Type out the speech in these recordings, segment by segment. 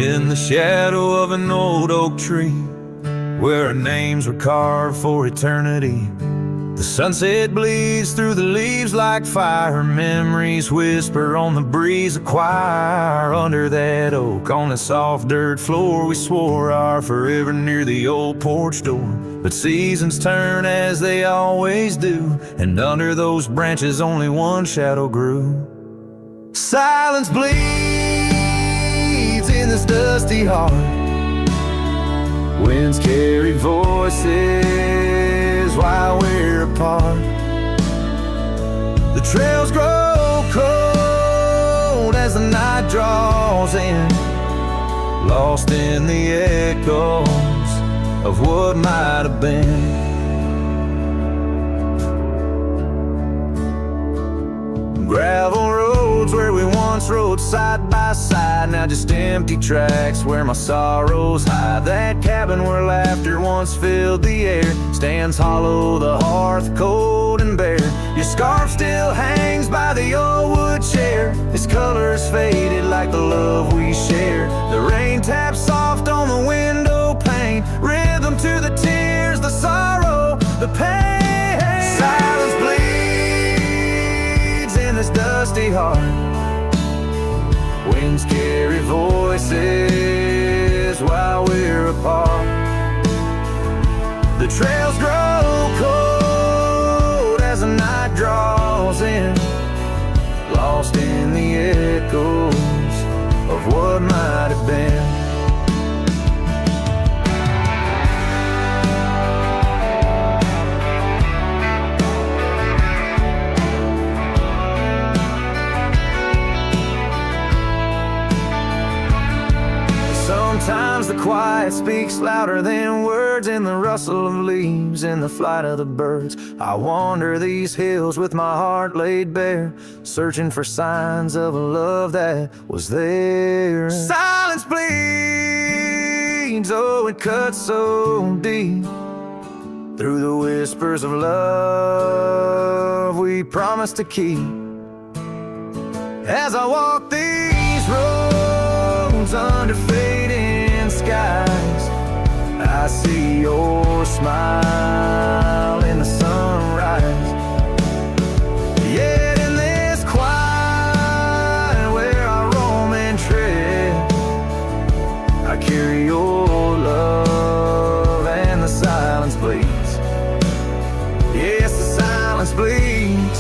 in the shadow of an old oak tree, where our names were carved for eternity. The sunset bleeds through the leaves like fire. Memories whisper on the breeze, a choir. Under that oak, on the soft dirt floor, we swore our forever near the old porch door. But seasons turn as they always do, and under those branches only one shadow grew. Silence bleeds in this dusty heart. Winds carry voices while we're apart. The trails grow cold as the night draws in, lost in the echoes of what might have been. Gravel roads where we once rode side by side, now just empty tracks where my sorrows hide. That cabin where laughter once filled the air stands hollow, the hearth cold and bare. Your scarf still hangs by the old wood chair, its colors faded like the love we share. The rain taps soft on the window pane, rhythm to the tears, the sorrow, the pain. Silence bleeds in this dusty heart. Winds carry voices while we're apart. The trails grow cold as the night draws in, lost in the echoes of what might have been. Sometimes the quiet speaks louder than words, in the rustle of leaves, in the flight of the birds. I wander these hills with my heart laid bare, searching for signs of a love that was there. Silence bleeds, oh it cuts so deep, through the whispers of love we promised to keep. As I walk these roads under fading skies, I see your smile in the sunrise. Yet in this quiet where I roam and tread, I carry your love, and the silence bleeds. Yes, the silence bleeds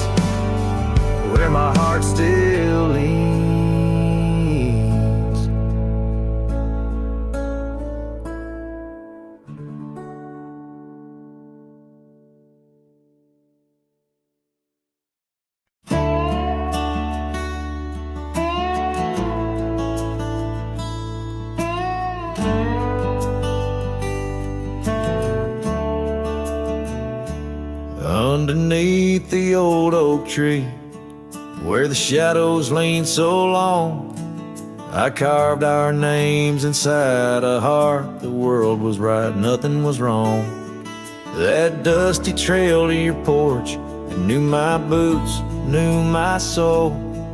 where my heart still leans. Underneath the old oak tree, where the shadows lean so long, I carved our names inside a heart. The world was right, nothing was wrong. That dusty trail to your porch, it knew my boots, knew my soul.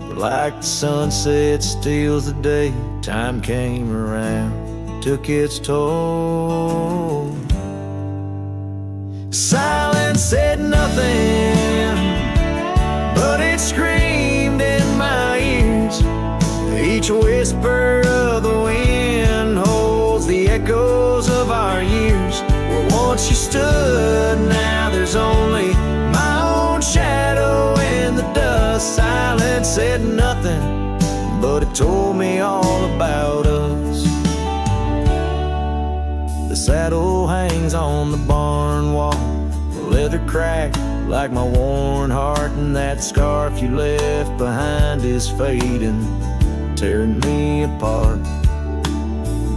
But like the sunset steals the day, time came around, took its toll. Silence said nothing, but it screamed in my ears. Each whisper of the wind holds the echoes of our years. Where once you stood, now there's only my own shadow in the dust. Silence said nothing, but it told me all about us. The saddle hangs on the barn wall, the leather cracked like my worn heart, and that scarf you left behind is fading, tearing me apart.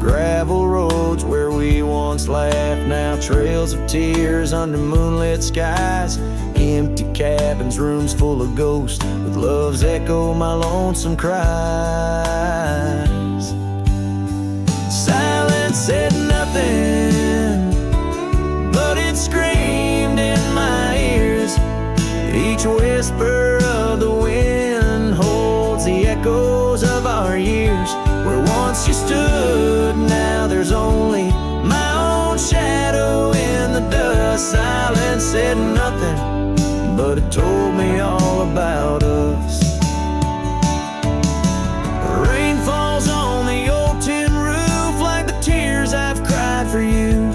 Gravel roads where we once laughed, now trails of tears under moonlit skies. Empty cabins, rooms full of ghosts, with love's echo, my lonesome cries. Silence said nothing, but it screamed in my ears. Each whisper of the wind holds the echoes of our years. Where one once you stood, now there's only my own shadow in the dust. Silence said nothing, but it told me all about us. Rain falls on the old tin roof like the tears I've cried for you.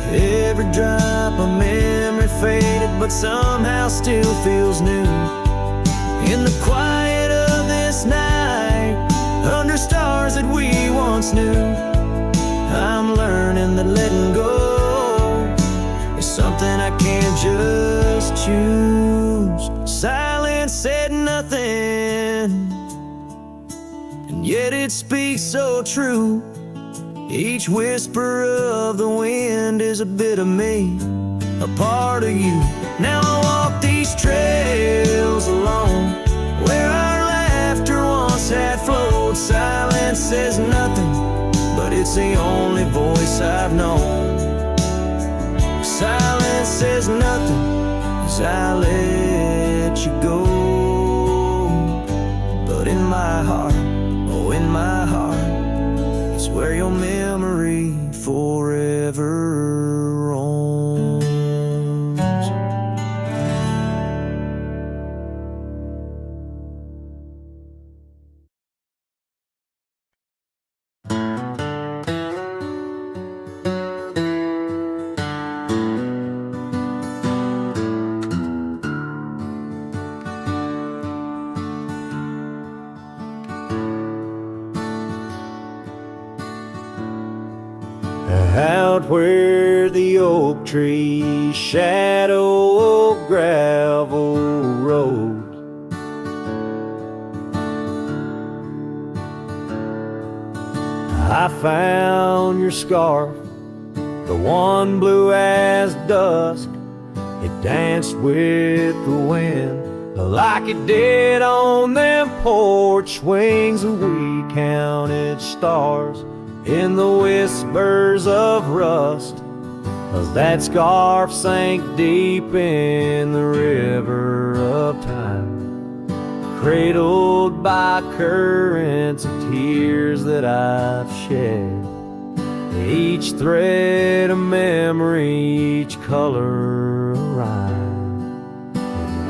Every drop of memory faded, but somehow still feels new. In the quiet of this night, under stars that we once knew, I'm learning that letting go is something I can't just choose. Silence said nothing, and yet it speaks so true. Each whisper of the wind is a bit of me, a part of you. Now I walk these trails alone, where our laughter once had flowed. Silence says nothing, but it's the only voice I've known. Silence says nothing as I let you go. But in my heart, oh in my heart, it's where your memory forever roams. Out where the oak trees shadow old gravel road, I found your scarf, the one blue as dusk. It danced with the wind like it did on them porch swings. We counted stars in the whispers of rust, as that scarf sank deep in the river of time, cradled by currents of tears that I've shed. Each thread a memory, each color a rhyme,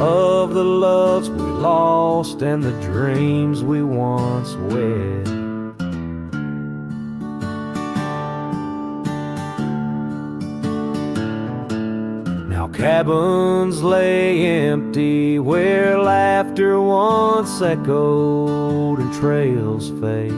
of the loves we lost and the dreams we once wed. Cabins lay empty where laughter once echoed and trails fade,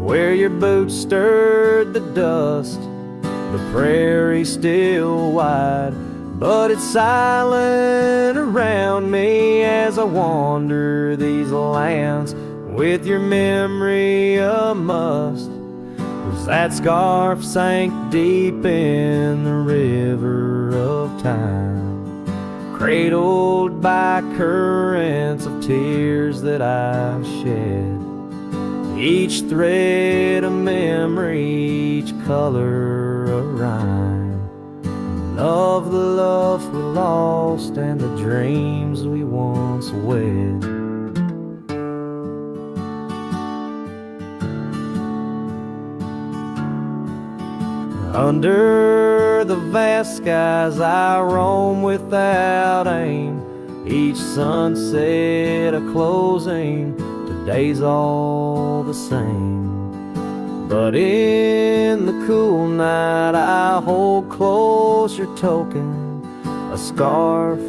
where your boots stirred the dust, the prairie still wide, but it's silent around me as I wander these lands with your memory a must. That scarf sank deep in the river of time, cradled by currents of tears that I've shed. Each thread a memory, each color a rhyme, of the love we lost and the dreams we once wed. Under the vast skies I roam without aim, each sunset a closing, today's all the same. But in the cool night I hold close your token, a scarf,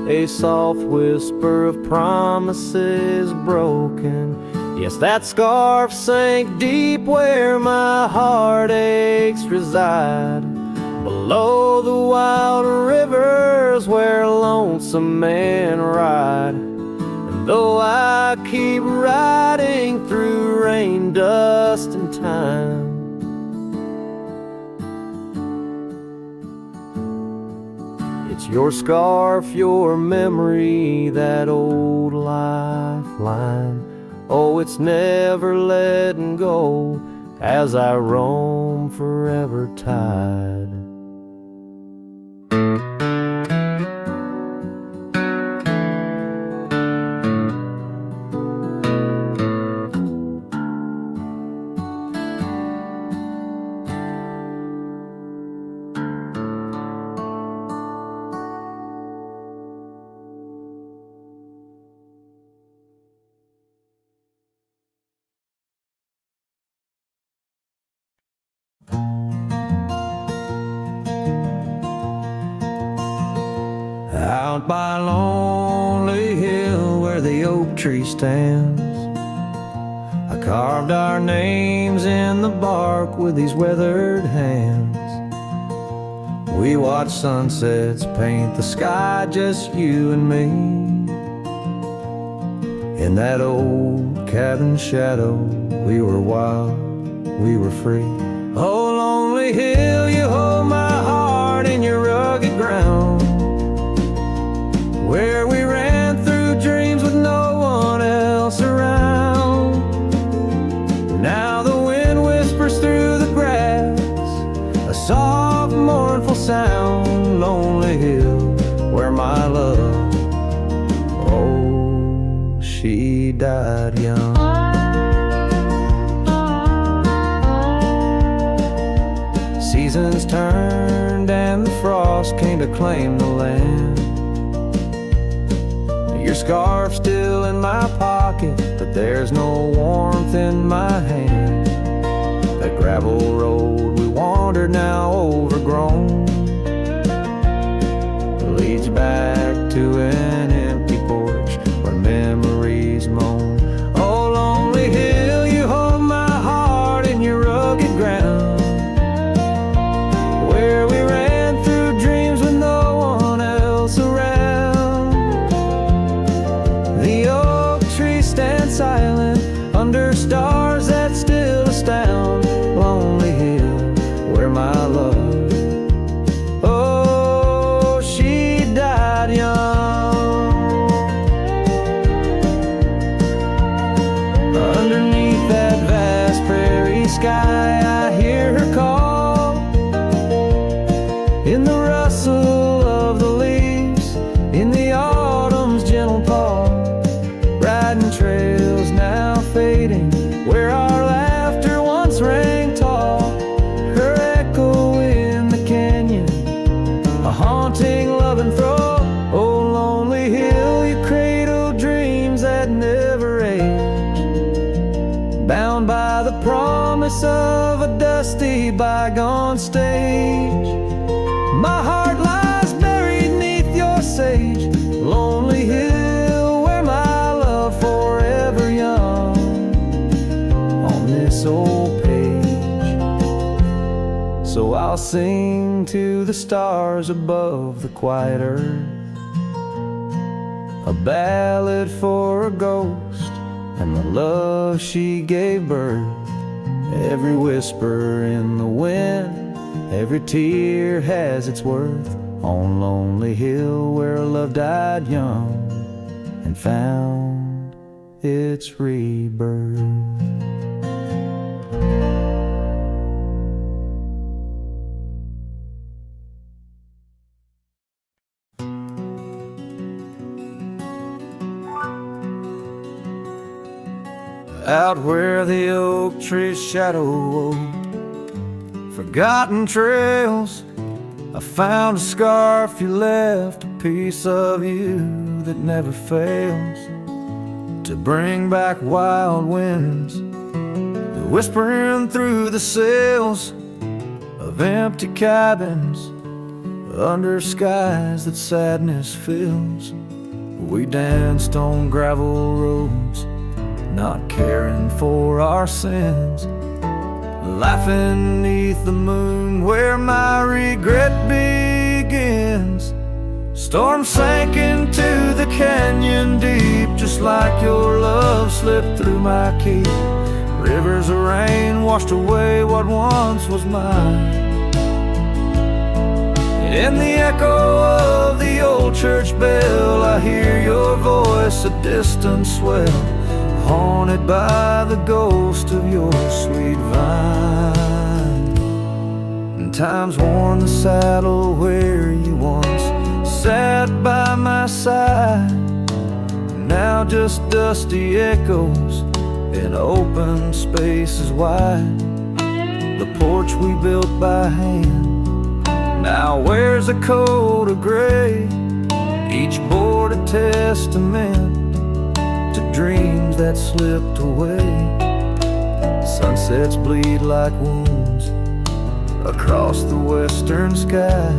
a soft whisper of promises broken. Yes, that scarf sank deep where my heartaches reside, below the wild rivers where lonesome men ride. And though I keep riding through rain, dust, and time, it's your scarf, your memory, that old lifeline. Oh, it's never letting go as I roam forever tied. out by Lonely Hill where the oak tree stands. I carved our names in the bark with these weathered hands. We watched sunsets paint the sky, just you and me. In that old cabin shadow, we were wild, we were free. Oh, lonely hill, you hold my heart in your rugged ground, where we ran through dreams with no one else around. Now the wind whispers through the grass, a soft, mournful sound. Lonely hill, where my love, oh, she died young. Seasons turned and the frost came to claim the land. Your scarf's still in my pocket, but there's no warmth in my hand. That gravel road we wandered, now overgrown, leads back to an empty porch where memories moan. Oh, lonely hill, you hold my heart in your rugged ground, where we ran through dreams with no one else around. The oak tree stands silent under stars that still astound. Lonely hill, where my love, oh, she died young. Underneath that vast prairie sky, I hear her call, in the rustle of the leaves, in the autumn's gentle paw. Riding trails now fading, where our laughter once rang tall. Her echo in the canyon, a haunting love and throe. Oh, lonely hill, you cradle dreams that never age, bound by the promise of a dusty bygone stage. My heart lies buried neath your sage. Lonely hill, where my love forever young, on this old page. So I'll sing to the stars above the quiet earth, a ballad for a ghost and the love she gave birth. Every whisper in the wind, every tear has its worth. On Lonely Hill, where love died young and found its rebirth. Out where the oak tree's shadow, forgotten trails, I found a scarf you left, a piece of you that never fails to bring back wild winds, whispering through the sails of empty cabins under skies that sadness fills. We danced on gravel roads, not caring for our sins, laughing neath the moon where my regret begins. Storm sank into the canyon deep, just like your love slipped through my key. Rivers of rain washed away what once was mine. In the echo of the old church bell, I hear your voice, a distant swell, haunted by the ghost of your sweet vine. And time's worn the saddle where you once sat by my side, now just dusty echoes in open spaces wide. The porch we built by hand now wears a coat of gray, each board a testament to dreams that slipped away. Sunsets bleed like wounds across the western sky.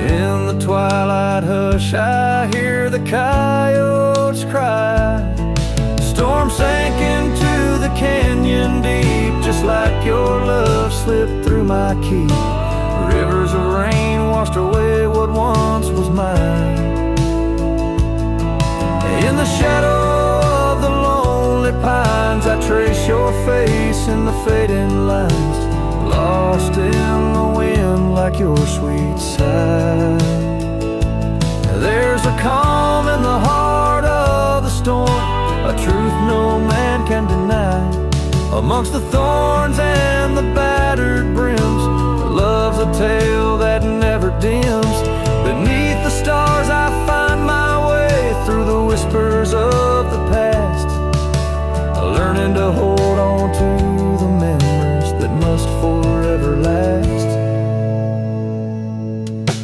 In the twilight hush I hear the coyotes cry. Storm sank into the canyon deep, just like your love slipped through my key. Rivers of rain washed away what once was mine. In the shadow of the lonely pines I trace your face in the fading lines, lost in the wind like your sweet sigh. There's a calm in the heart of the storm, a truth no man can deny. Amongst the thorns and the battered brims, love's a tale that never dims. Beneath the stars I find my way through the whispers of the past, learning to hold on to the memories that must forever last.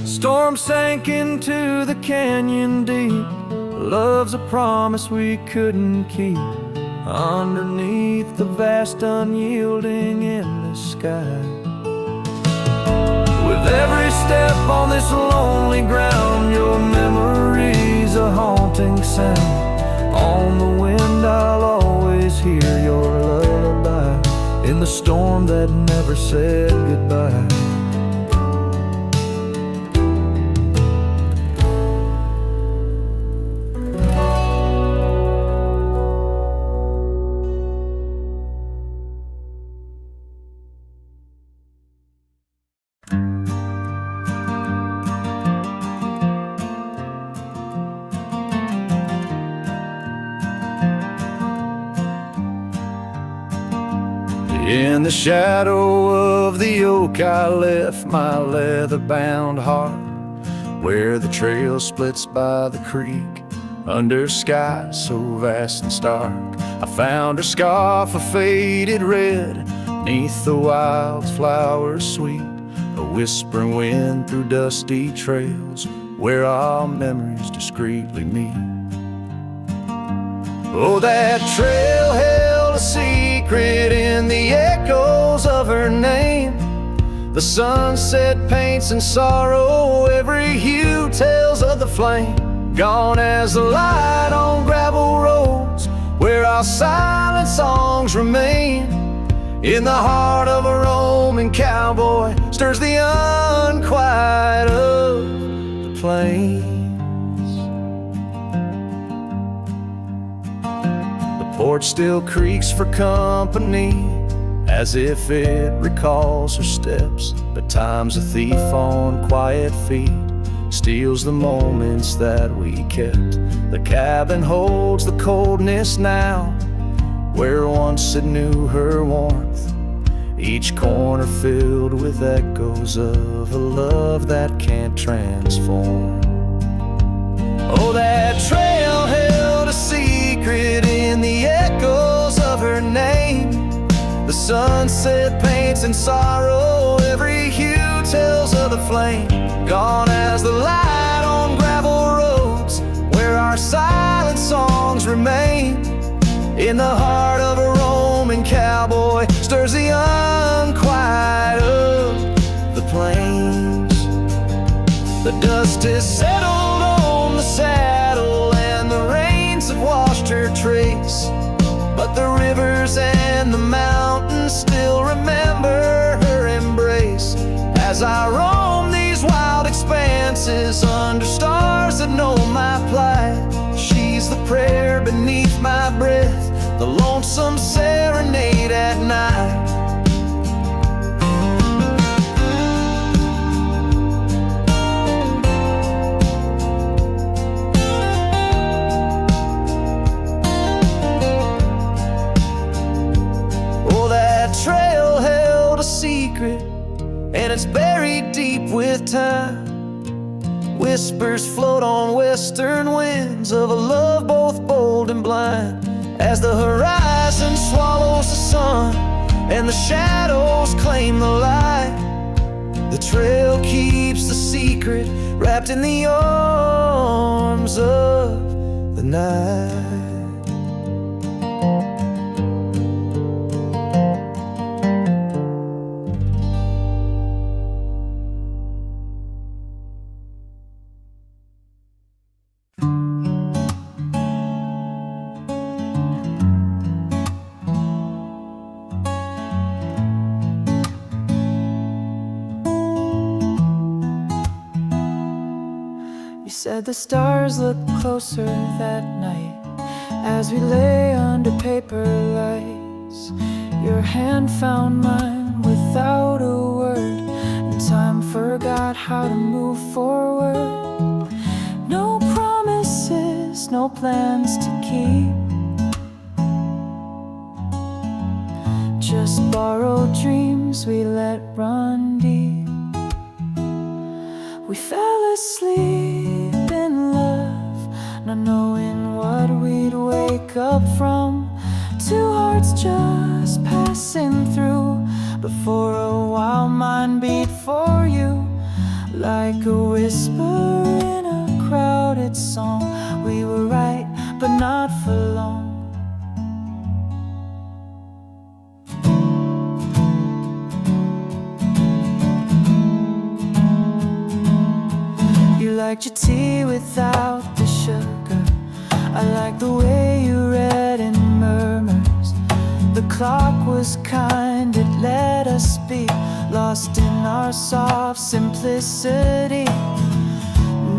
Storm sank into the canyon deep, love's a promise we couldn't keep. Underneath the vast unyielding endless sky, with every step on this lonely ground, your memory's a haunting sound. On the wind I'll always hear your lullaby, in the storm that never said goodbye. In the shadow of the oak I left my leather-bound heart, where the trail splits by the creek, under skies so vast and stark. I found her scarf of faded red, neath the wildflowers sweet, a whispering wind through dusty trails, where our memories discreetly meet. Oh, that trail held a secret in the echoes of her name. The sunset paints in sorrow, every hue tells of the flame. Gone as the light on gravel roads, where our silent songs remain. In the heart of a roaming cowboy stirs the unquiet of the plains. Porch still creaks for company, as if it recalls her steps. But time's a thief on quiet feet, steals the moments that we kept. The cabin holds the coldness now, where once it knew her warmth. Each corner filled with echoes of a love that can't transform. Oh, that trail held a secret in the echoes of her name. The sunset paints in sorrow, every hue tells of the flame. Gone as the light on gravel roads, where our silent songs remain. In the heart of a roaming cowboy stirs the unquiet of the plains. The dust is settled on the saddle, and the rains have washed her trace. But the rivers and the mountains still remember her embrace. As I roam these wild expanses under stars that know my plight, she's the prayer beneath my breath, the lonesome serenade at night. Trail held a secret, and it's buried deep with time. Whispers float on western winds of a love both bold and blind. As the horizon swallows the sun and the shadows claim the light, the trail keeps the secret wrapped in the arms of the night. Said the stars looked closer that night as we lay under paper lights. Your hand found mine without a word, and time forgot how to move forward. No promises, no plans to keep, just borrowed dreams we let run deep. We fell asleep in love, not knowing what we'd wake up from. Two hearts just passing through, but for a while mine beat for you, like a whisper in a crowded song. We were right, but not for long. You liked your tea without the sugar. I liked the way you read in murmurs. The clock was kind, it let us be lost in our soft simplicity.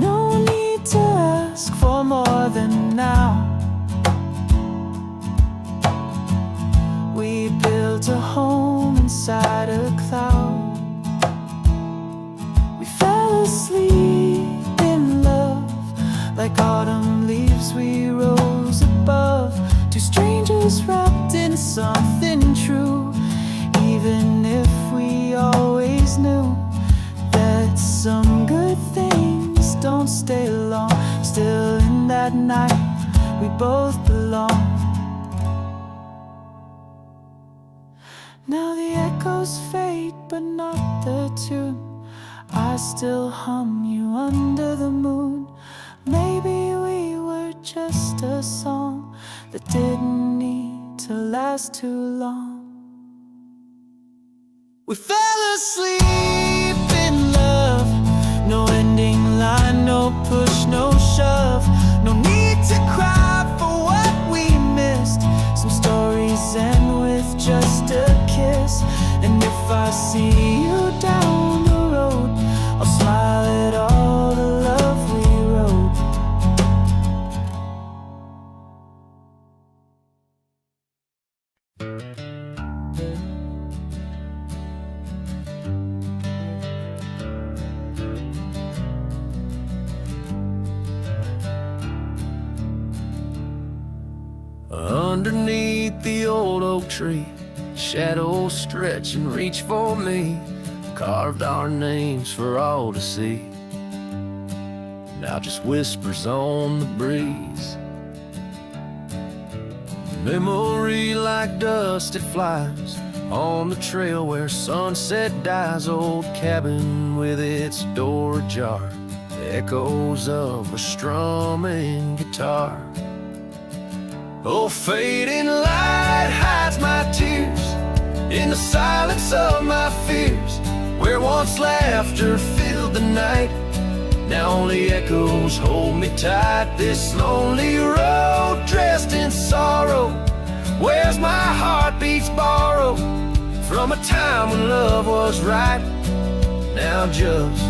No need to ask for more than now. We built a home inside a cloud. We fell asleep in love, like autumn leaves we rose above. Two strangers wrapped in something true, even if we always knew that some good things don't stay long. Still in that night we both belong. Now the echoes fade, but not the tune. I still hum you under the moon. Maybe we were just a song that didn't need to last too long. We fell asleep in love, no ending line, no push, no shove. No need to cry for what we missed. Some stories end with just a kiss. And if I see you down the road, I'll smile at all the love we wrote. Underneath the old oak tree, shadows stretch and reach for me. Carved our names for all to see. Now just whispers on the breeze. Memory like dust, it flies on the trail where sunset dies. Old cabin with its door ajar, the echoes of a strumming guitar. Oh, fading light hides my tears in the silence of my fears. Where once laughter filled the night, now only echoes hold me tight. This lonely road dressed in sorrow, where's my heartbeats borrowed from a time when love was right. Now just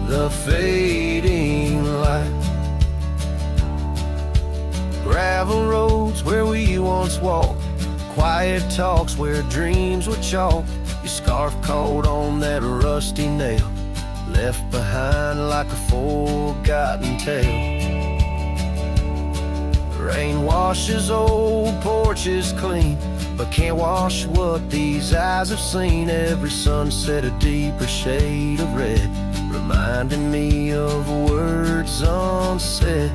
the fading light. Gravel roads where we once walked, quiet talks where dreams were chalked. Your scarf caught on that rusty nail, left behind like a forgotten tale. Rain washes old porches clean, but can't wash what these eyes have seen. Every sunset a deeper shade of red, reminding me of words unsaid.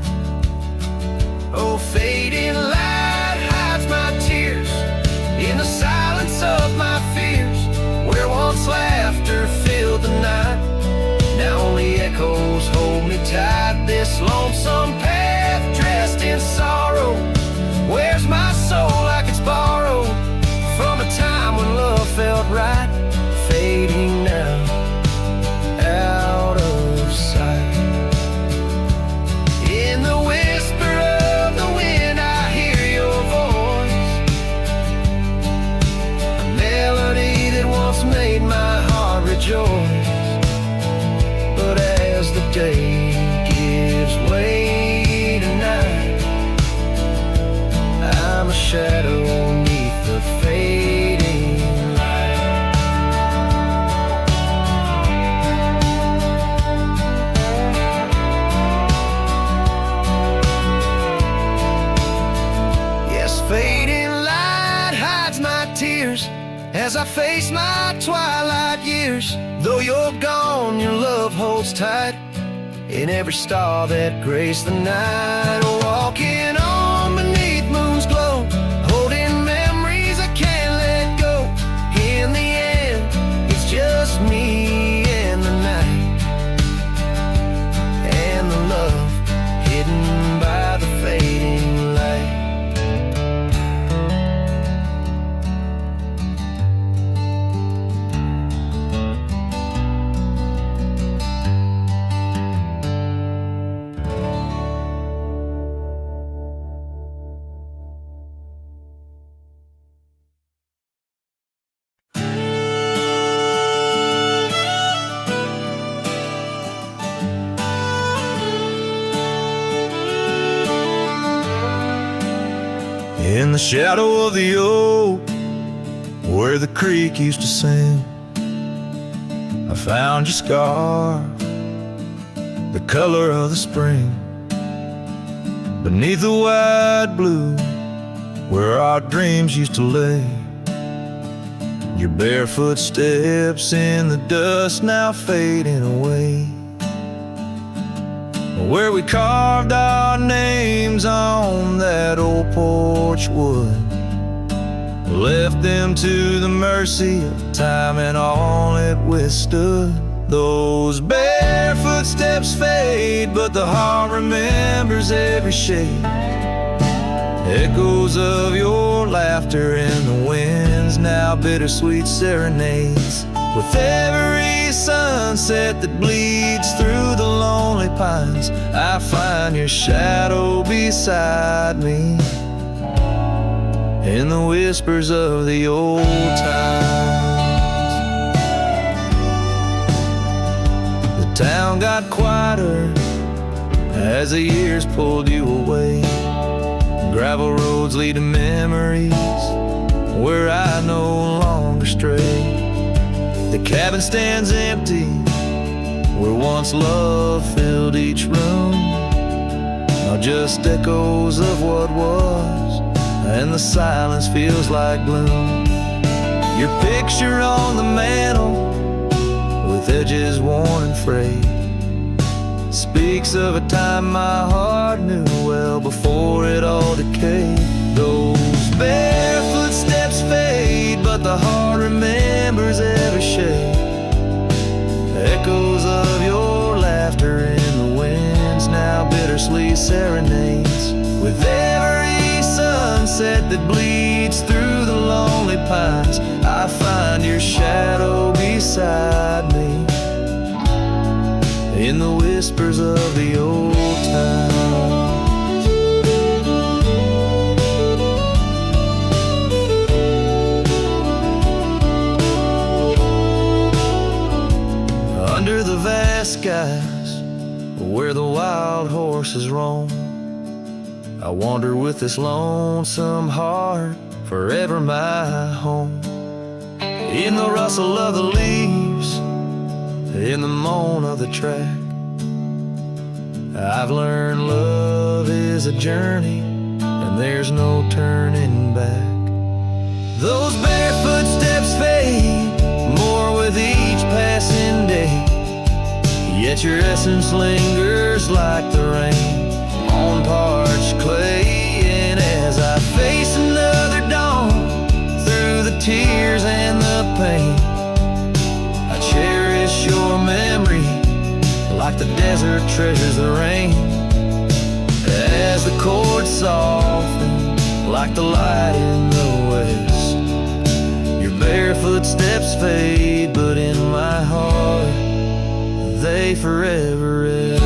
Oh, fading light hides my tears in the silence of my fears. Where once laughter filled the night, now only echoes hold me tight. This lonesome path dressed in sorrow, where's my soul like it's borrowed from a time when love felt right. Fading now, out of sight. In the fading light hides my tears as I face my twilight years. Though you're gone, your love holds tight in every star that graced the night. Walking on beneath moon's glow, holding memories I can't let go. In the end, it's just me and the night, and the love hidden by the fading light. In the shadow of the oak, where the creek used to sing, I found your scar, the color of the spring. Beneath the wide blue, where our dreams used to lay, your barefoot steps in the dust now fading away. Where we carved our names on that old porch wood, left them to the mercy of time and all it withstood. Those barefoot steps fade, but the heart remembers every shade. Echoes of your laughter in the winds, now bittersweet serenades. With every sunset that bleeds through the lonely pines, I find your shadow beside me in the whispers of the old times. The town got quieter as the years pulled you away. Gravel roads lead to memories where I no longer stray. The cabin stands empty where once love filled each room. Now just echoes of what was, and the silence feels like gloom. Your picture on the mantle, with edges worn and frayed, speaks of a time my heart knew well before it all decayed. Those barefoot steps fade, but the heart remembers every shade. Echoes of your laughter in the winds, now bittersweet serenades. With every sunset that bleeds through the lonely pines, I find your shadow beside me in the whispers of the old times. Under the vast skies where the wild horses roam, I wander with this lonesome heart, forever my home. In the rustle of the leaves, in the moan of the track, I've learned love is a journey and there's no turning back. Those barefoot steps fade more with each passing day, yet your essence lingers like the rain on parched clay. And as I face another dawn through the tears and the pain, I cherish your memory like the desert treasures the rain. As the chords soften like the light in the west, your barefoot steps fade, but in my heart they forever rest.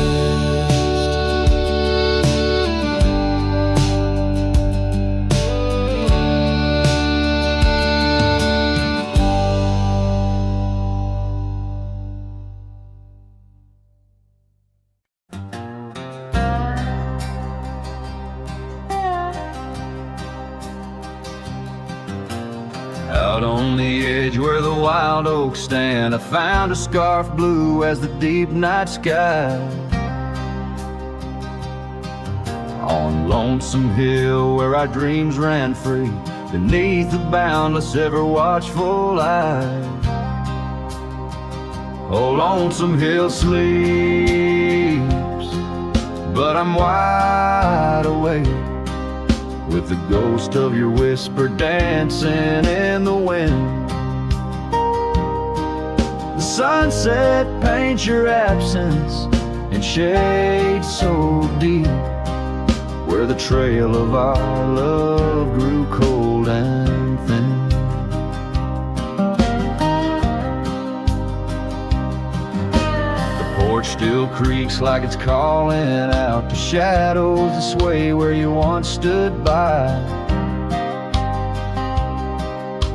Out on the edge where the wild oaks stand, I found a scarf blue as the deep night sky. On lonesome hill where our dreams ran free, beneath the boundless, ever watchful eye. Oh, lonesome hill sleeps, but I'm wide awake, with the ghost of your whisper dancing in the wind. The sunset paints your absence in shade so deep, where the trail of our love grew cold and thin. The porch still creaks like it's calling out to shadows that sway where you once stood by.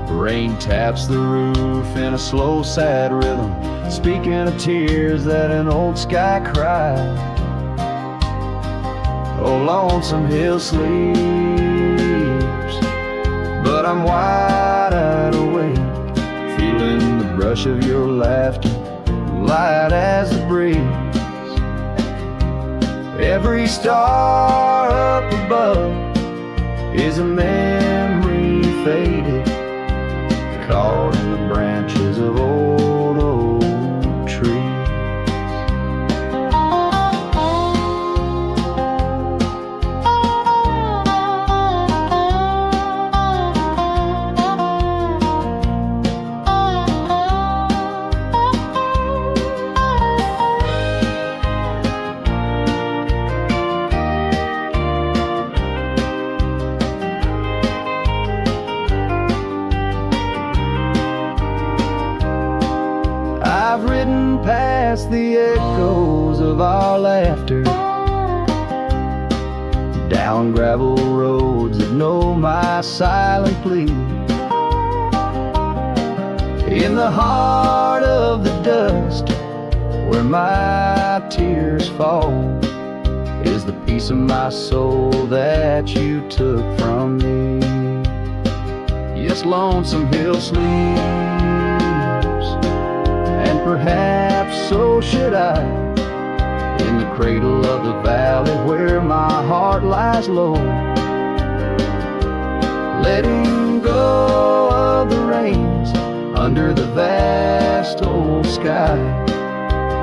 Rain taps the roof in a slow, sad rhythm, speaking of tears that an old sky cried. Oh, lonesome hill sleeps, but I'm wide awake, feeling the brush of your laughter, light as the breeze. Every star up above is a memory faded, caught in the branches of old oak trees. I've ridden past the echoes of our laughter, down gravel roads that know my silent plea. In the heart of the dust, where my tears fall, is the piece of my soul that you took from me. Yes, lonesome hill sleeps, and perhaps so should I, in the cradle of the valley where my heart lies low, letting go of the reins under the vast old sky,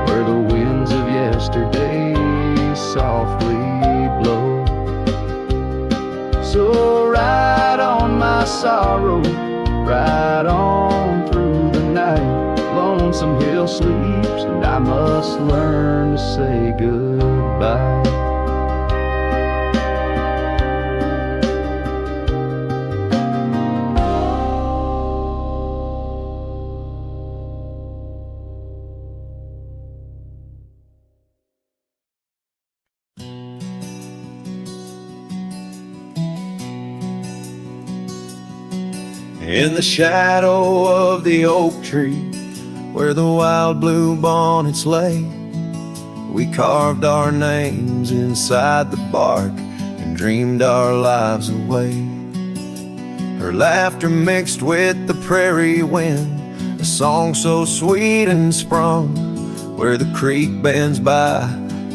where the winds of yesterday softly blow. So ride on my sorrow, ride on through the night. Lonesome hill sleeps, and I must learn to say goodbye. In the shadow of the oak tree, where the wild blue bonnets lay, we carved our names inside the bark and dreamed our lives away. Her laughter mixed with the prairie wind, a song so sweet and sprung, where the creek bends by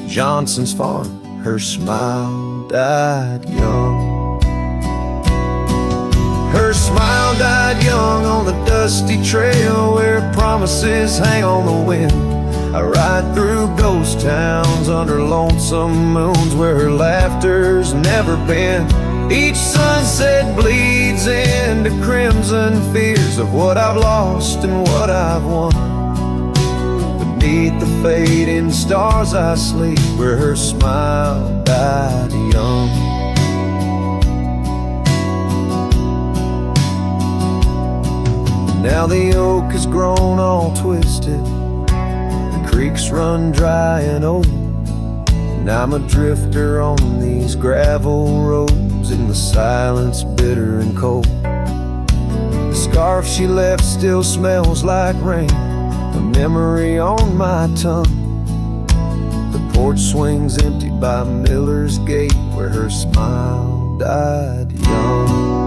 Johnson's farm. Her smile died young. Her smile died young on the dusty trail where promises hang on the wind. I ride through ghost towns under lonesome moons where her laughter's never been. Each sunset bleeds into crimson fears of what I've lost and what I've won. Beneath the fading stars I sleep, where her smile died young. Now the oak has grown all twisted, the creeks run dry and old, and I'm a drifter on these gravel roads in the silence bitter and cold. The scarf she left still smells like rain, a memory on my tongue. The porch swings empty by Miller's gate, where her smile died young.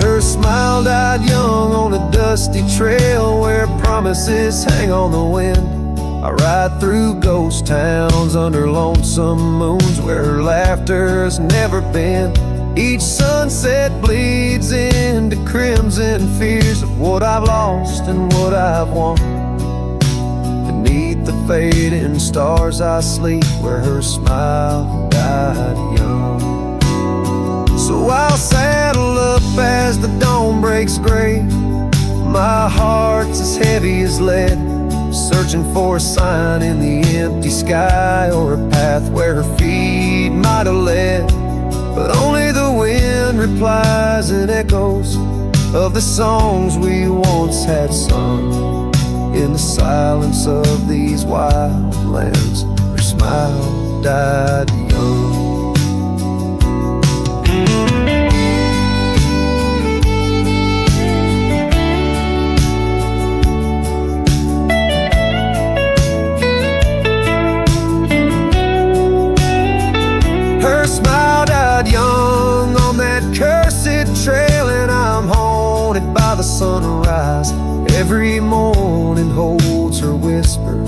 Her smile died young on a dusty trail where promises hang on the wind. I ride through ghost towns under lonesome moons where her laughter's never been. Each sunset bleeds into crimson fears of what I've lost and what I've won. Beneath the fading stars I sleep where her smile died young. So I'll saddle up as the dawn breaks gray. My heart's as heavy as lead, searching for a sign in the empty sky, or a path where her feet might have led. But only the wind replies in echoes of the songs we once had sung. In the silence of these wild lands, her smile died young. Her smile died young on that cursed trail, and I'm haunted by the sunrise. Every morning holds her whisper,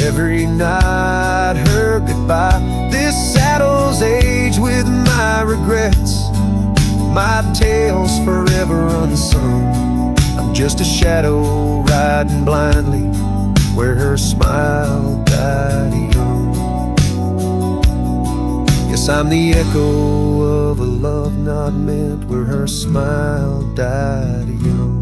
every night her goodbye. This saddle's age with my regrets, my tale's forever unsung. I'm just a shadow riding blindly where her smile died young. Yes, I'm the echo of a love not meant where her smile died young.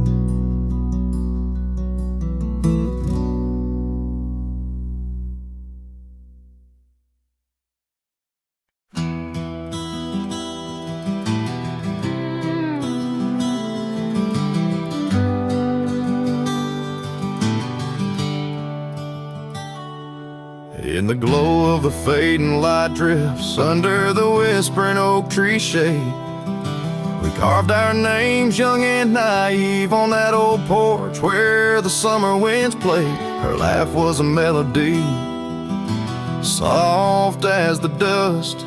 In the glow of the fading light drifts under the whispering oak tree shade, we carved our names young and naive on that old porch where the summer winds played. Her laugh was a melody, soft as the dust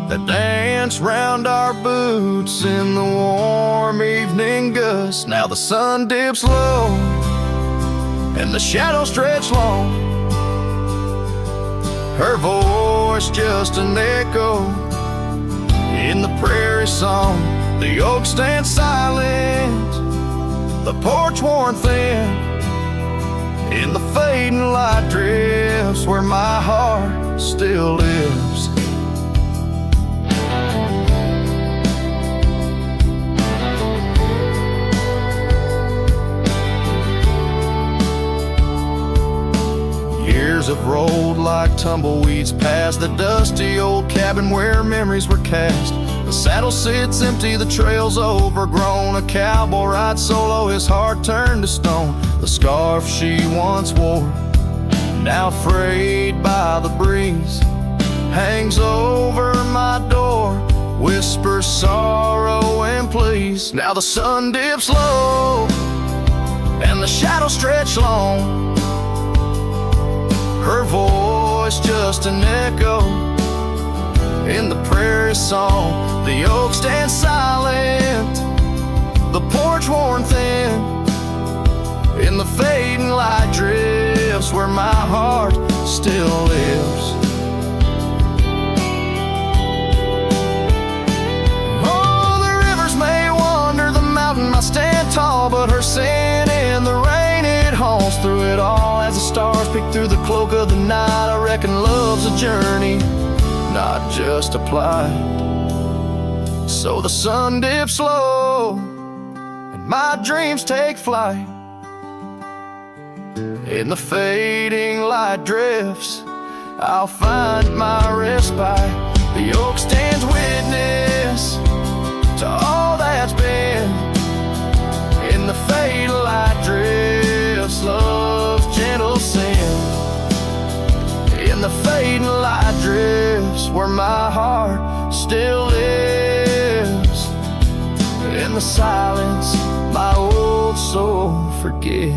that danced round our boots in the warm evening gust. Now the sun dips low and the shadows stretch long, her voice just an echo in the prairie song. The oak stands silent, the porch worn thin, in the fading light drifts where my heart still lives. Years have rolled like tumbleweeds past the dusty old cabin where memories were cast. The saddle sits empty, the trail's overgrown. A cowboy rides solo, his heart turned to stone. The scarf she once wore, now frayed by the breeze, hangs over my door, whispers sorrow and please. Now the sun dips low and the shadows stretch long, her voice just an echo in the prairie song. The oak stands silent, the porch worn thin, in the fading light drifts where my heart still lives. Oh, the rivers may wander, the mountain might stand tall, but her sin in the rain, it haunts through it all. As the stars peek through the cloak of the night, I reckon love's a journey, not just a plight. So the sun dips low and my dreams take flight. In the fading light drifts, I'll find my respite. The oak stands witness to all that's been. In the fading light drifts, love's gentle sin. In the fading light drifts where my heart still lives. In the silence, my old soul forgives.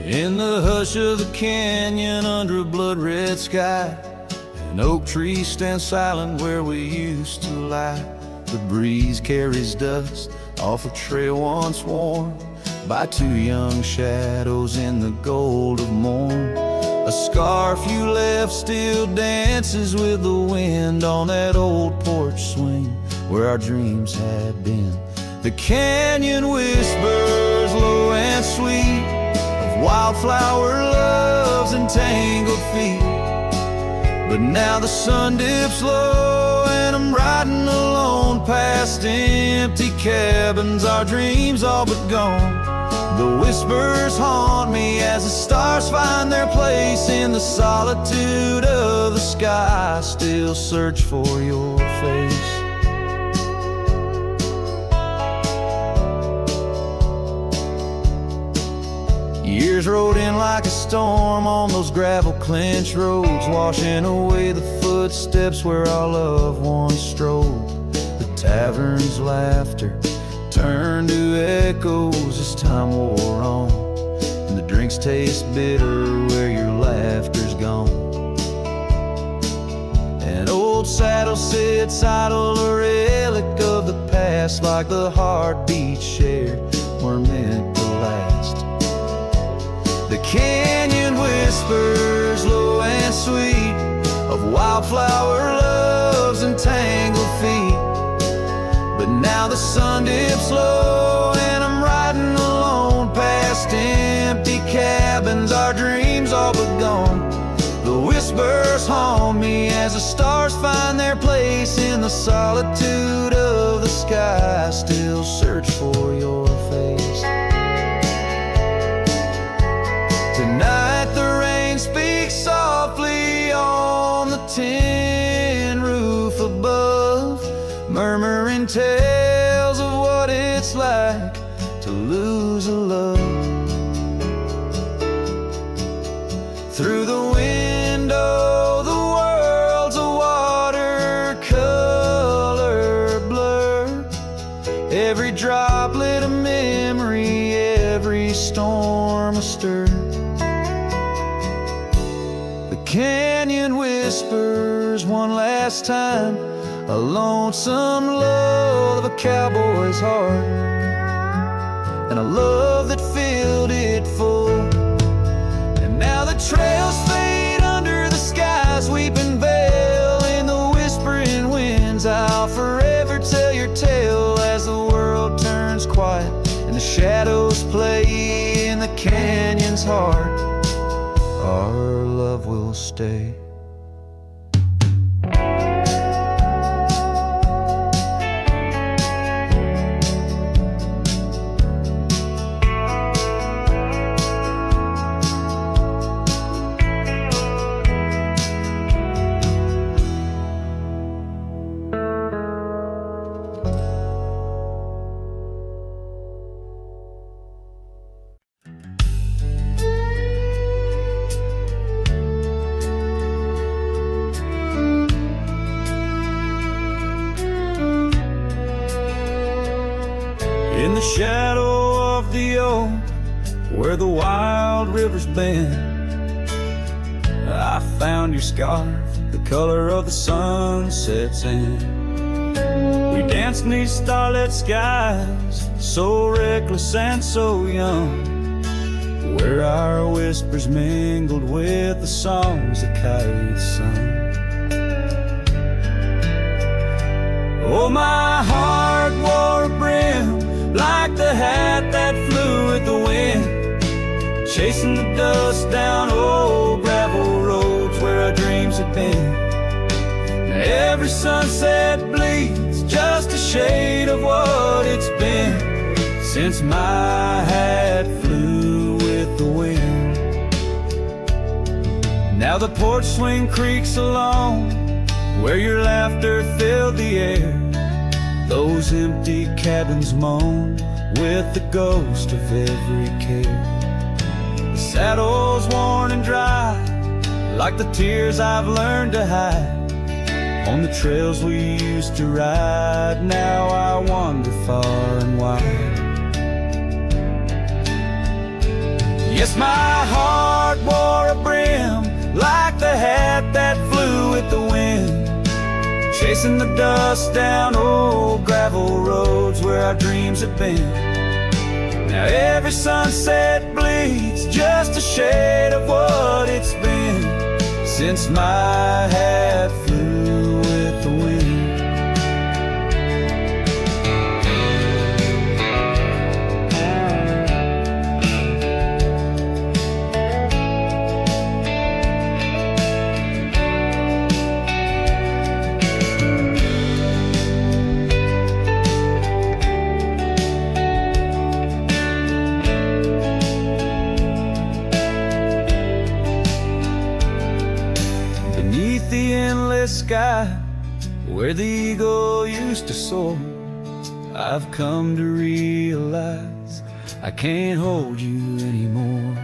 In the hush of the canyon under a blood-red sky, an oak tree stands silent where we used to lie. The breeze carries dust off a trail once worn by two young shadows in the gold of morn. A scarf you left still dances with the wind on that old porch swing where our dreams had been. The canyon whispers low and sweet of wildflower loves and tangled feet. But now the sun dips low and I'm riding alone past empty cabins, our dreams all but gone. The whispers haunt me as the stars find their place in the solitude of the sky. I still search for your face. Years rode in like a storm on those gravel clenched roads, washing away the footsteps where our loved ones strolled. The tavern's laughter turned to echoes as time wore on, and the drinks taste bitter where your laughter's gone. An old saddle sits idle, a relic of the past, like the heartbeat shared were meant to last. The canyon whispers low and sweet of wildflower loves and tangled feet. But now the sun dips low and I'm riding alone past empty cabins, our dreams all but gone. The whispers haunt me as the stars find their place in the solitude of the sky. I still search for your face. Tonight the rain speaks softly on the tin roof above, murmuring tales of what it's like to lose a love. Through the window the world's a watercolor blur, every droplet a memory, every storm a stir. Canyon whispers one last time, a lonesome love of a cowboy's heart, and a love that filled it full. And now the trails fade under the sky's weeping veil, in the whispering winds I'll forever tell your tale as the world turns quiet and the shadows play in the canyon's heart. Our love will stay. In the shadow of the oak, where the wild river's bend, I found your scarf, the color of the sunset's end. We danced 'neath starlit skies, so reckless and so young, where our whispers mingled with the songs the kites sung. Oh, my heart wore a brim like the hat that flew with the wind, chasing the dust down old gravel roads where our dreams had been. Now every sunset bleeds just a shade of what it's been since my hat flew with the wind. Now the porch swing creaks along where your laughter filled the air. Those empty cabins moan with the ghost of every care. The saddle's worn and dry, like the tears I've learned to hide. On the trails we used to ride, now I wander far and wide. Yes, my chasing the dust down old gravel roads where our dreams have been. Now every sunset bleeds just a shade of what it's been since my hat flew with the wind. The endless sky where the eagle used to soar, I've come to realize I can't hold you anymore.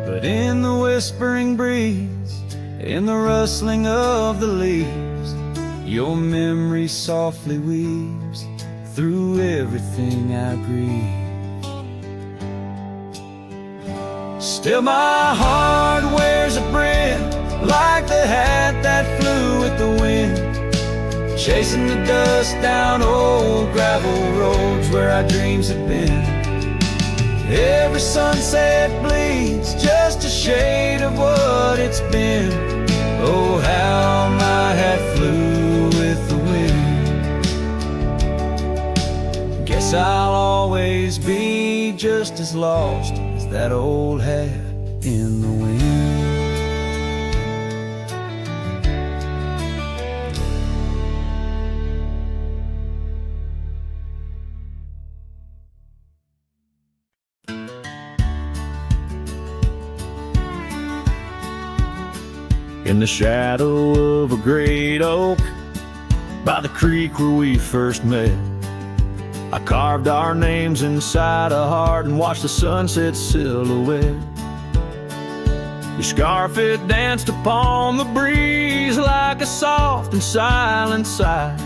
But in the whispering breeze, in the rustling of the leaves, your memory softly weaves through everything I breathe. Still my heart wears a brim like the hat that flew with the wind, chasing the dust down old gravel roads where our dreams have been. Every sunset bleeds just a shade of what it's been. Oh, how my hat flew with the wind. Guess I'll always be just as lost as that old hat in the wind. In the shadow of a great oak, by the creek where we first met, I carved our names inside a heart and watched the sunset silhouette. Your scarf, it danced upon the breeze like a soft and silent sigh,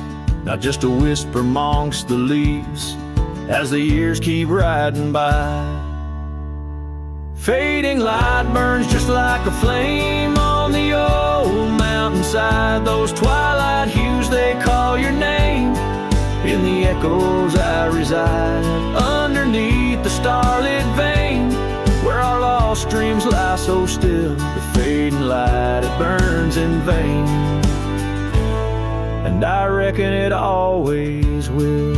not just a whisper amongst the leaves as the years keep riding by. Fading light burns just like a flame on the old mountainside. Those twilight hues, they call your name. In the echoes I reside, underneath the starlit vein, where our lost dreams lie so still. The fading light, it burns in vain, and I reckon it always will.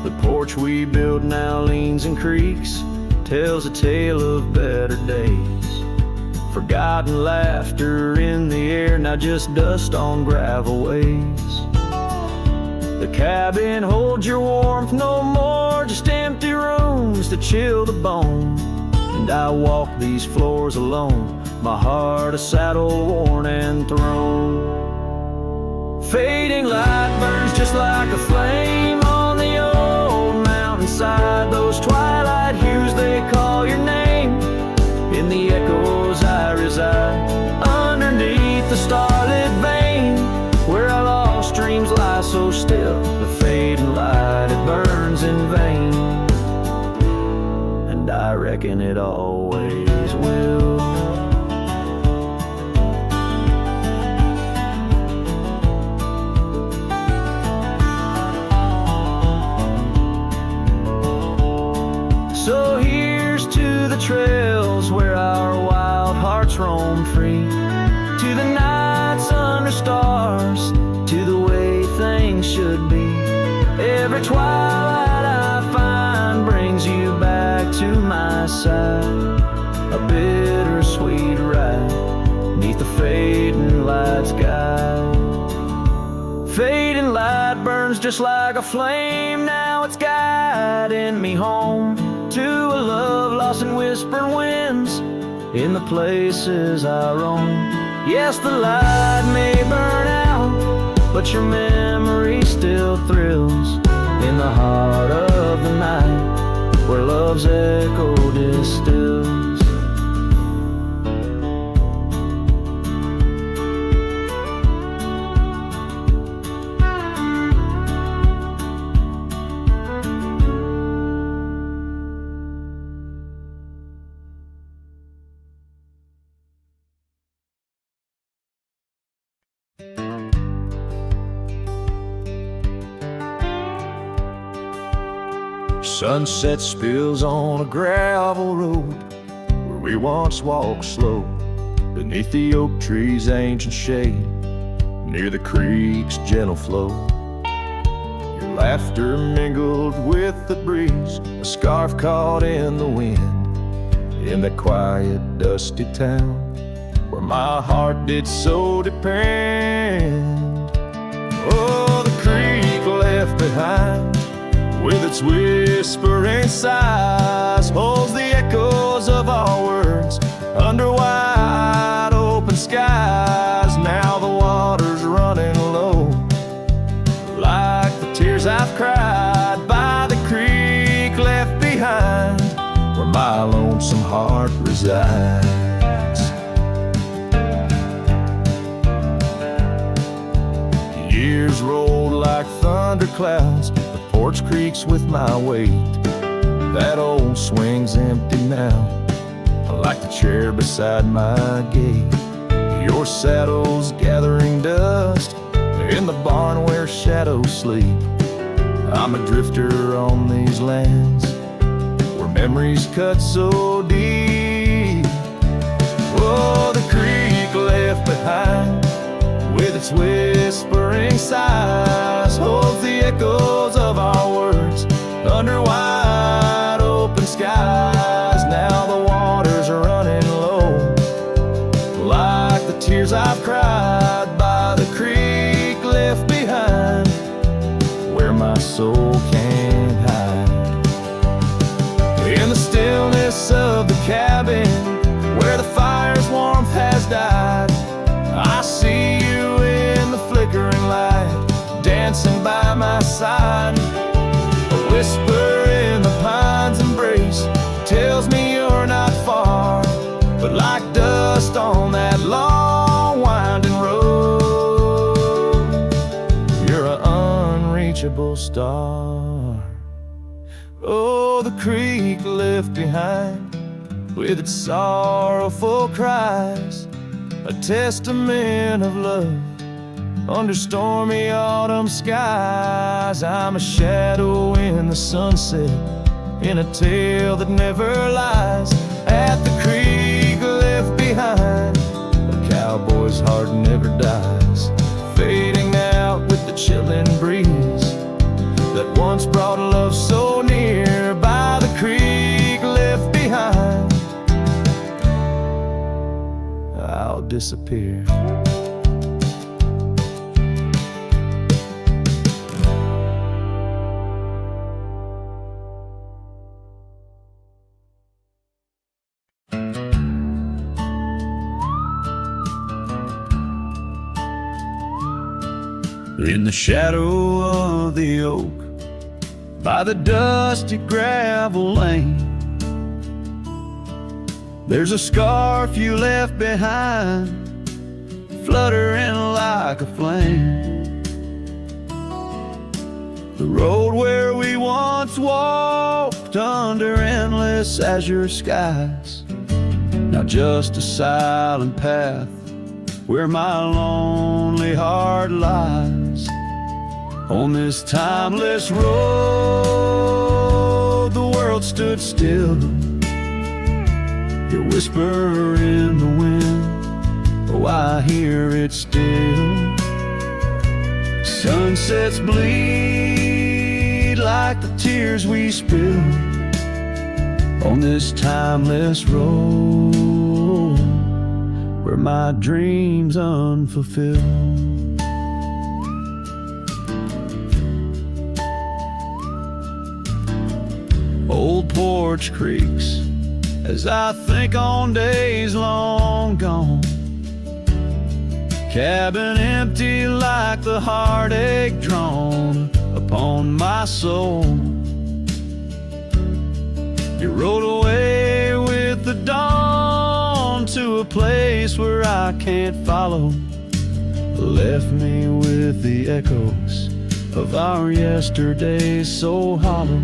The porch we built now leans and creaks, tells a tale of better days. Forgotten laughter in the air, now just dust on gravel ways. The cabin holds your warmth no more, just empty rooms to chill the bone. And I walk these floors alone, my heart a saddle worn and thrown. Fading light burns just like a flame on the old mountainside. Those twilight hues, they call your name. In the echoes I reside, underneath the starlit vein, where our lost dreams lie so still. The fading light, it burns in vain, and I reckon it always will. So here's to the trails where our wild hearts roam free, to the nights under stars, to the way things should be. Every twilight I find brings you back to my side, a bittersweet ride neath the fading light sky. Fading light burns just like a flame, now it's guiding me home to a love lost in whispering winds in the places I roam. Yes, the light may burn out, but your memory still thrills in the heart of the night, where love's echo distills. Sunset spills on a gravel road where we once walked slow, beneath the oak tree's ancient shade, near the creek's gentle flow. Your laughter mingled with the breeze, a scarf caught in the wind, in that quiet, dusty town where my heart did so depend. Oh, the creek left behind, with its whispering sighs, holds the echoes of our words under wide open skies. Now the water's running low, like the tears I've cried by the creek left behind, where my lonesome heart resides. Years rolled like thunder clouds, the porch creaks with my weight. That old swing's empty now, like the chair beside my gate. Your saddle's gathering dust in the barn where shadows sleep. I'm a drifter on these lands where memories cut so deep. Oh, the creek left behind, with its whispering sighs, holds the echoes of our words under wide open skies. Now the water's running low, like the tears I've cried by the creek left behind, where my soul can't hide. In the stillness of the cabin, where the fire's warmth has died, I see you in the flickering light, dancing by my side. A whisper in the pine's embrace tells me you're not far, but like dust on that long winding road, you're an unreachable star. Oh, the creek left behind, with its sorrowful cries, a testament of love under stormy autumn skies. I'm a shadow in the sunset, in a tale that never lies. At the creek left behind, a cowboy's heart never dies, fading out with the chilling breeze that once brought love so near. By the creek left behind, I'll disappear. In the shadow of the oak, by the dusty gravel lane, there's a scarf you left behind, fluttering like a flame. The road where we once walked under endless azure skies, now just a silent path where my lonely heart lies. On this timeless road, the world stood still, your whisper in the wind, oh, I hear it still. Sunsets bleed like the tears we spill on this timeless road, where my dreams unfulfilled. Old porch creaks as I think on days long gone, cabin empty like the heartache drawn upon my soul. You rode away with the dawn to a place where I can't follow, left me with the echoes of our yesterdays so hollow.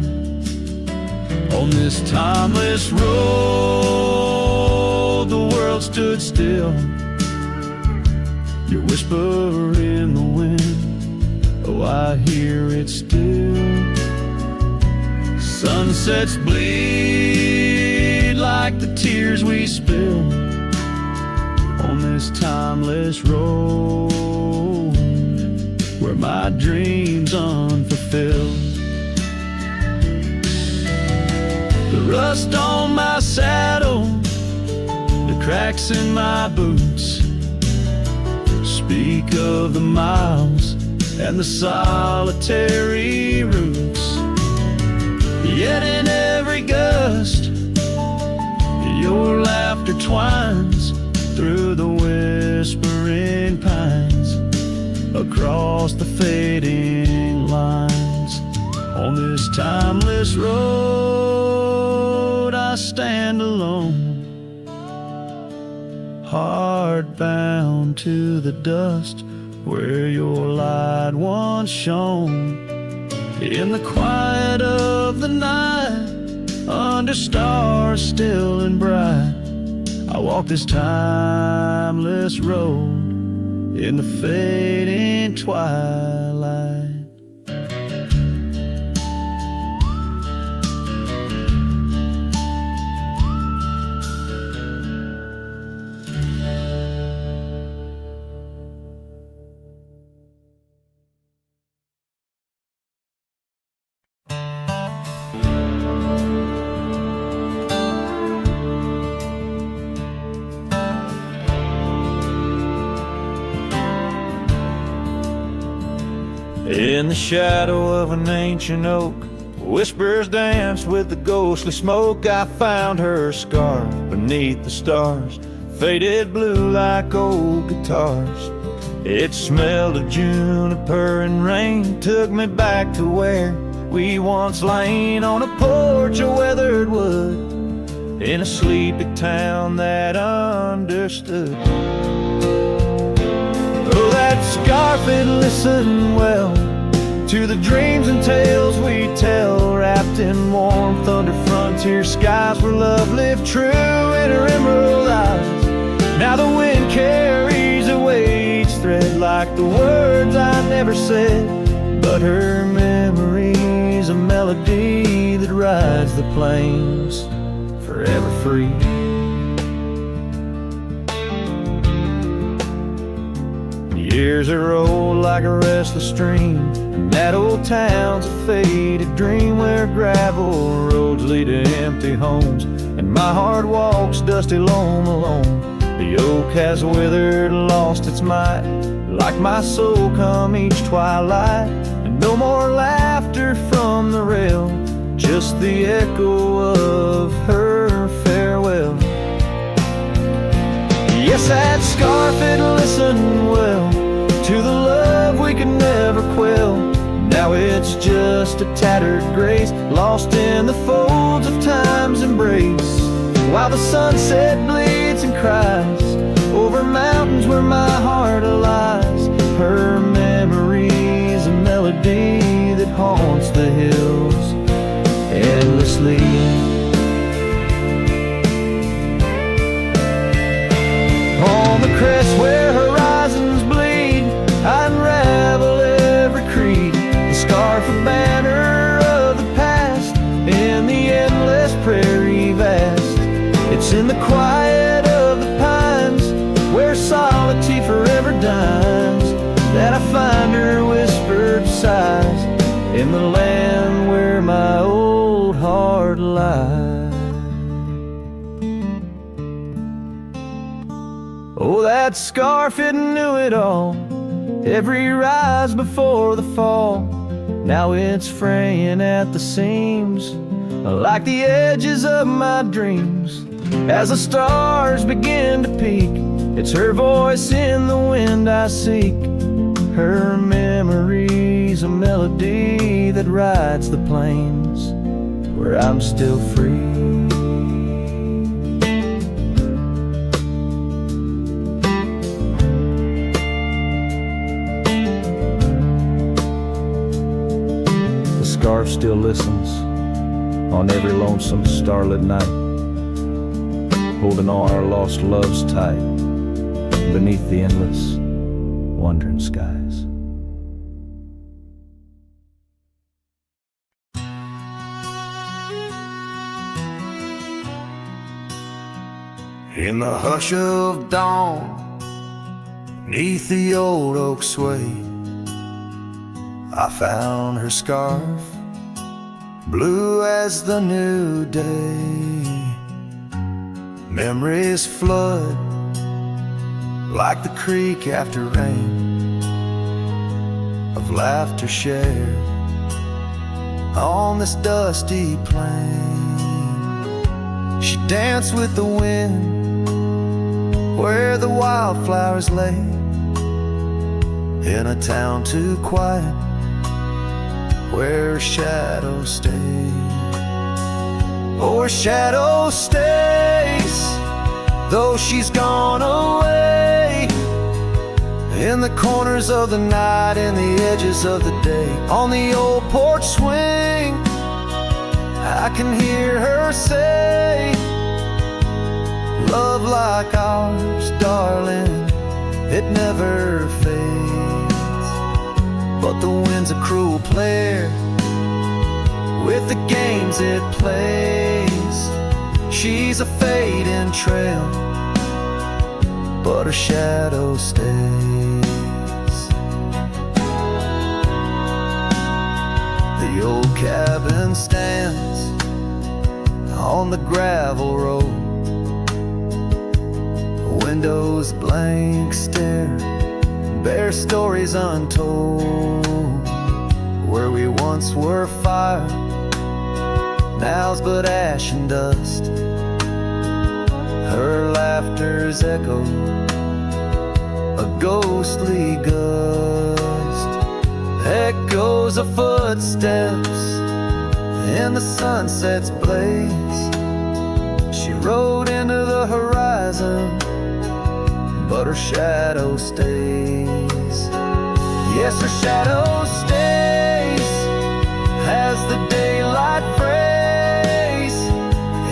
On this timeless road, the world stood still, your whisper in the wind, oh, I hear it still. Sunsets bleed like the tears we spill on this timeless road where my dreams unfulfilled. The rust on my saddle, the cracks in my boots speak of the miles and the solitary routes. Yet in every gust, your laughter twines through the whispering pines, across the fading lines. On this timeless road I stand alone, heart bound to the dust where your light once shone. In the quiet of the night, under stars still and bright, I walk this timeless road in the fading twilight. In the shadow of an ancient oak, whispers danced with the ghostly smoke. I found her scarf beneath the stars, faded blue like old guitars. It smelled of juniper and rain, took me back to where we once lain on a porch of weathered wood in a sleepy town that understood. Oh, that scarf, it listened well to the dreams and tales we tell, wrapped in warmth under frontier skies where love lived true in her emerald eyes. Now the wind carries away each thread like the words I never said, but her memory's a melody that rides the plains forever free. Years are rolled like a restless stream, and that old town's a faded dream where gravel roads lead to empty homes, and my heart walks dusty lone alone. The oak has withered, lost its might, like my soul come each twilight. And no more laughter from the rail, just the echo of her farewell. Yes, that scarf, it listened well to the love we could never quell. Now it's just a tattered grace, lost in the folds of time's embrace, while the sunset bleeds and cries over mountains where my heart lies. Her memory's a melody that haunts the hills endlessly. On the crest where horizons bleed, I unravel every creed, the scarf, a banner of the past in the endless prairie vast. It's in the quiet of the pines where solitude forever dines that I find her whispered sighs in the land where my old heart lies. Oh, that scarf, it knew it all, every rise before the fall. Now it's fraying at the seams, like the edges of my dreams. As the stars begin to peak, it's her voice in the wind I seek. Her memory's a melody that rides the plains where I'm still free. Scarf still listens on every lonesome starlit night, holding all our lost loves tight beneath the endless wandering skies. In the hush of dawn, 'neath the old oak sway, I found her scarf, blue as the new day. Memories flood like the creek after rain, of laughter shared on this dusty plain. She danced with the wind where the wildflowers lay, in a town too quiet where shadows stay. Oh, her shadow stays, though she's gone away, in the corners of the night, in the edges of the day. On the old porch swing, I can hear her say, love like ours, darling, it never fades. But the wind's a cruel player with the games it plays. She's a fading trail, but her shadow stays. The old cabin stands on the gravel road, windows blank stare, bare stories untold. Where we once were fire, now's but ash and dust. Her laughter's echo, a ghostly gust. Echoes of footsteps in the sunset's blaze. She rode into the horizon, but her shadow stays. Yes, her shadow stays as the daylight frays,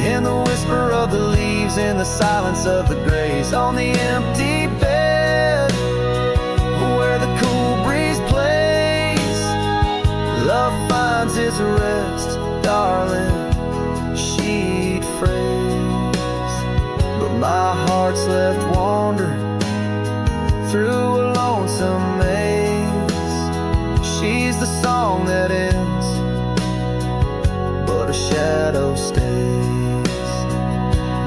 in the whisper of the leaves, in the silence of the grays. On the empty bed where the cool breeze plays, love finds its rest, darling, she'd phrase. But my heart's left wandering through a lonesome maze. She's the song that ends, but a shadow stays.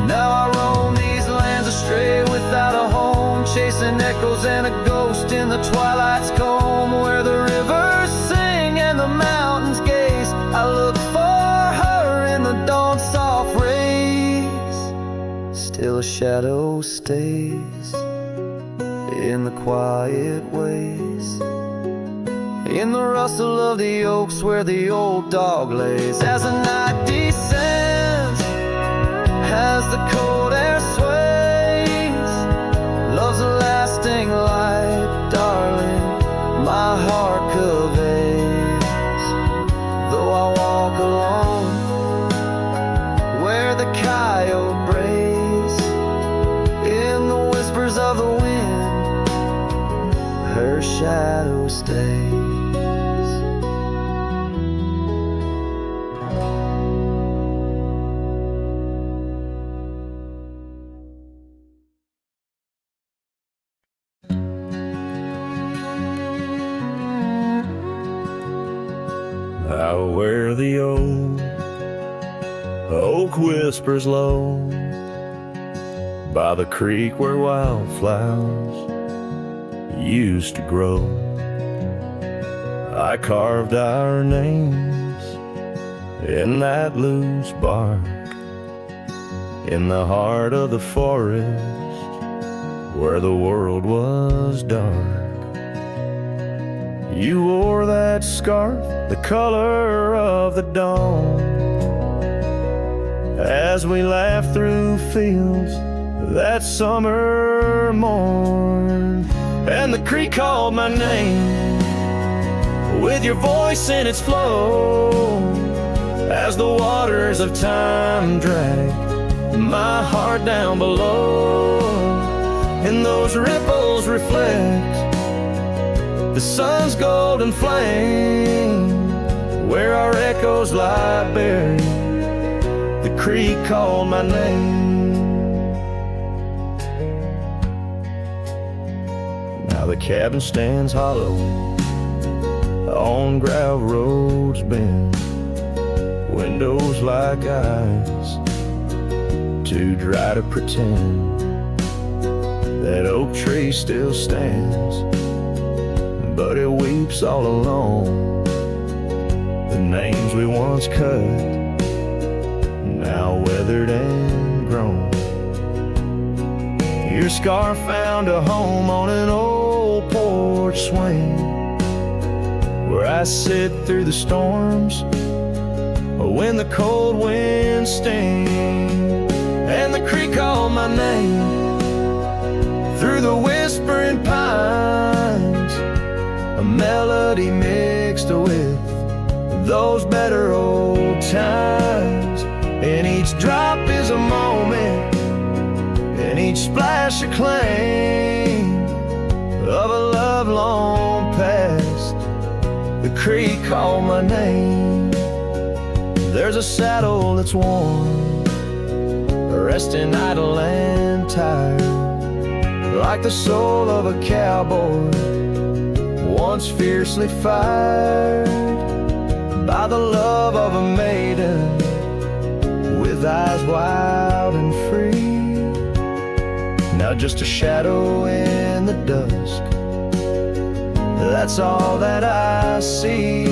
Now I roam these lands astray without a home, chasing echoes and a ghost in the twilight's comb, where the rivers sing and the mountains gaze. I look for her in the dawn's soft rays. Still a shadow stays in the quiet ways, in the rustle of the oaks where the old dog lays. As the night descends, as the cold air sways, love's a lasting light, darling, my heart conveys. Though I walk alone where the coyote brays, in the whispers of the wind, her shadow stays. Out where the old oak whispers low, by the creek where wildflowers used to grow, I carved our names in that loose bark, in the heart of the forest where the world was dark. You wore that scarf, the color of the dawn, as we laughed through fields that summer morn. And the creek called my name with your voice in its flow, as the waters of time drag my heart down below. And those ripples reflect the sun's golden flame, where our echoes lie buried. The creek called my name. Now the cabin stands hollow on gravel roads bend, windows like eyes, too dry to pretend. That oak tree still stands, but it weeps all alone. The names we once cut, now weathered and grown. Your scar found a home on an old porch swing, where I sit through the storms when the cold winds sting, and the creek called my name through the whispering pines, a melody mixed with those better old times. And each drop is a moment, and each splash a claim of a love long past. The creek called my name. There's a saddle that's worn, resting idle and tired, like the soul of a cowboy once fiercely fired by the love of a maiden with eyes wild and free. Now just a shadow in the dusk, that's all that I see.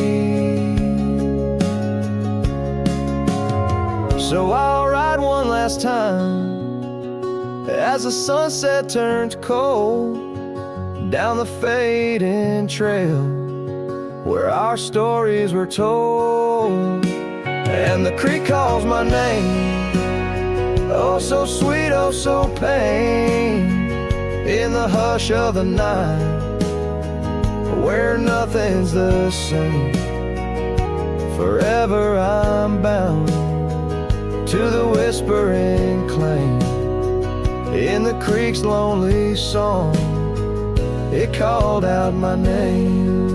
So I'll ride one last time as the sunset turns cold down the fading trail where our stories were told. And the creek calls my name, oh so sweet, oh so pain, in the hush of the night where nothing's the same. Forever I'm bound to the whispering claim in the creek's lonely song. It called out my name.